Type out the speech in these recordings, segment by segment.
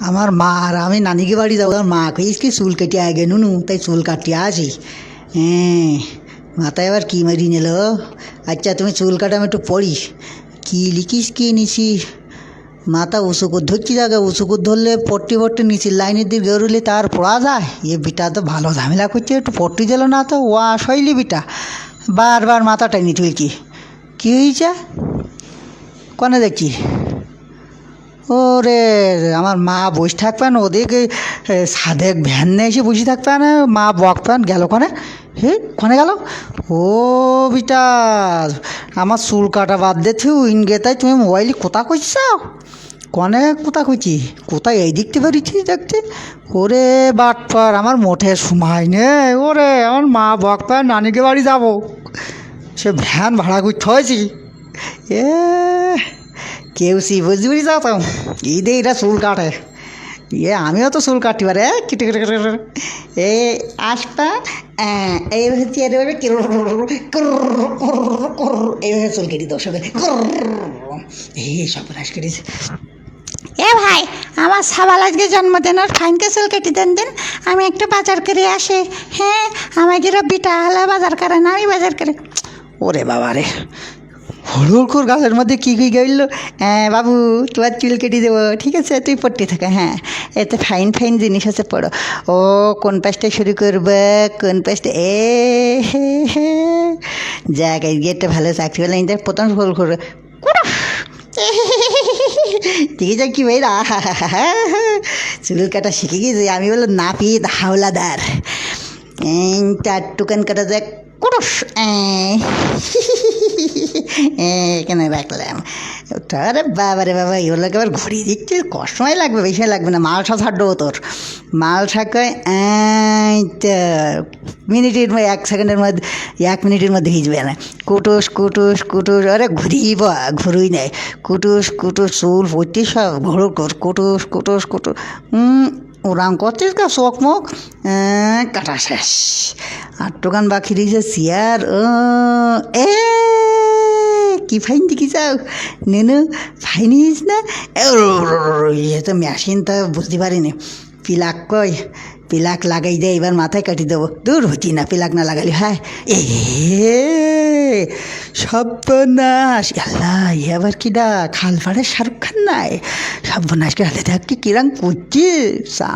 আমার মা আর আমি নানিকে বাড়ি যাবো, আমার মা কইস কি চুল কেটে আগে নুনু, তাই চুল কাটিয়ে আসি। হ্যাঁ, মাথায় আবার কী মারি নিল। আচ্ছা তুমি চুল কাটা আমি একটু পড়িস, কী লিখিস কী নিছি। মাথা উঁচু করে ধরছি, জায়গা উঁচু করে ধরলে পট্টি পট্টি নিচি লাইনের দিকে গেরুলে তার পড়া যায়। এ বিটা তো ভালো ঝামেলা করছে, একটু পট্টি দিল না তো ওয়া শৈলি বিটা বারবার মাথা টাইনি তুলছি। কী হয়েছে কনে দেখছি? ওরে আমার মা বসে থাকবেন ওদিকে সাদেক ভ্যান নিয়ে এসে বসে থাকবেন, মা বকবেন গেল কনে। হে কনে গেল? ও বিটা আমার চুল কাটা বাদ দিয়েছি ইনগে, তাই তুমি মোবাইলে কোথা করছ? কনে কোথা করছি? কোথায় এই দিকতে পারিছি দেখতে? ওরে বাটপার, আমার মোটে সময় নেই। ওরে আমার মা বকবেন নানিকে বাড়ি যাব, সে ভ্যান ভাড়া করতে হয়েছি। এ কেউ সি বুঝতে পারি যাতাম ঈদে এটা চুল কাটে। আমিও তো চুল কাটি পারে কেটে কেটে কেটে এ আসবা এইভাবে চেয়ারে এইভাবে চুল কেটে দশ এই সব নাশ কেটেছে। এ ভাই, আমার সাবাল আজকে জন্মদিন, আর ফাইনকে চুল কেটে দেন দিন, আমি একটু বাজার করে আসি। হ্যাঁ, আমাকে বিটা হলে বাজার করে না, আমি বাজার করে। ওরে বাবা রে, হলুর গাছের মধ্যে কী কী গেল। হ্যাঁ বাবু তোমার চুল কেটে দেবো, ঠিক আছে তুই পড়তে থাকা। হ্যাঁ, এতে ফাইন ফাইন জিনিস আছে, পড়ো। ও কোন পাশটা শুরু করবে, কোন পাশটা? এ হে হে যাক, আজকে একটা ভালো চাকরি হলে প্রথম ফুল করবে। ঠিক আছে কি ভাই, চুল কাটা শিখে গিয়েছে। আমি বললাম নাপিত হাওলাদার, তার টুকান কাটা যাক। কুটুস এখানে রাখলাম। আরে বাবা রে বাবা, এগুলোকে আবার ঘুরিয়ে দিচ্ছে, কষ্টময় লাগবে, বেশি লাগবে না। মালসা ছাড়বো তোর, মালসা কয় মিনিটের মধ্যে 1 সেকেন্ডের মধ্যে 1 মিনিটের মধ্যে হিজবে না। কুটুস কুটুস কুটুস, আরে ঘুরিয়ে ঘুরুই নেয়। কুটুস কুটুস চুল পড়তে সব ঘুরু কুটুস কুটুস কুটুস। ওরাম করছিস কা শোক মুখ কাটা শেষ। আর টোকান বাকি দিয়েছে চেয়ার। এ কি ফাইন দেখি যাও নেনু, ফাইনিস না? ইয়ে তো মেশিন তো বুঝতে পারিনি। পিলাক কই, পিলাক লাগাই দে, এবার মাথায় কাটি দেবো। দূর হতি না, পিলাক না লাগালি। হ্যাঁ এ সর্বনাশ, আল্লাহ এবার কিডা খাল পাড়ে শাহরুখ খান নাই? সর্বনাশকে হাতে থাকতে কিরাম করছি,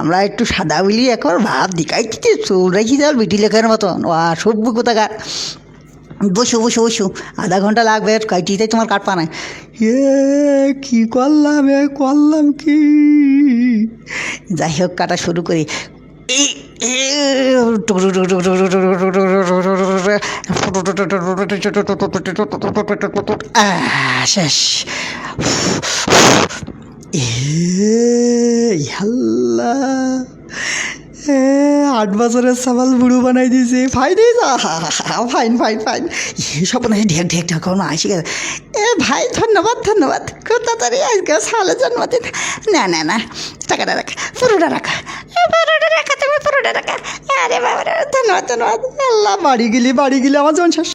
আমরা একটু সাদা বলি এখন ভাব দেখাইছি, চুল রেখি যাও বিটি লেখার মতন। ও সভ্য কোথাকার। বসু বসু বসু, আধা ঘন্টা লাগবে কাইটিতে, তোমার কাটপা নাই। কী করলাম, করলাম কি? যাই হোক কাটা শুরু করি। শেষ। আল্লাহ, 8 বছরের সাবাল বুড়ো বানাই দিয়েছে। ফাইন ফাইন ফাইন ফাইন, সব ঢেক ঢেক ঢেক আসি গেছে। ভাই ধন্যবাদ ধন্যবাদ, খুব তাড়াতাড়ি আজকে সালের জন্মদিন। না না না, টাকাটা রাখা, পুরোটা রাখা, পুরোটা রাখা, তুমি পুরোটা রাখা। আরে বাবা ধন্যবাদ ধন্যবাদ। আল্লাহ, বাড়ি গেলি আমার জীবন শেষ।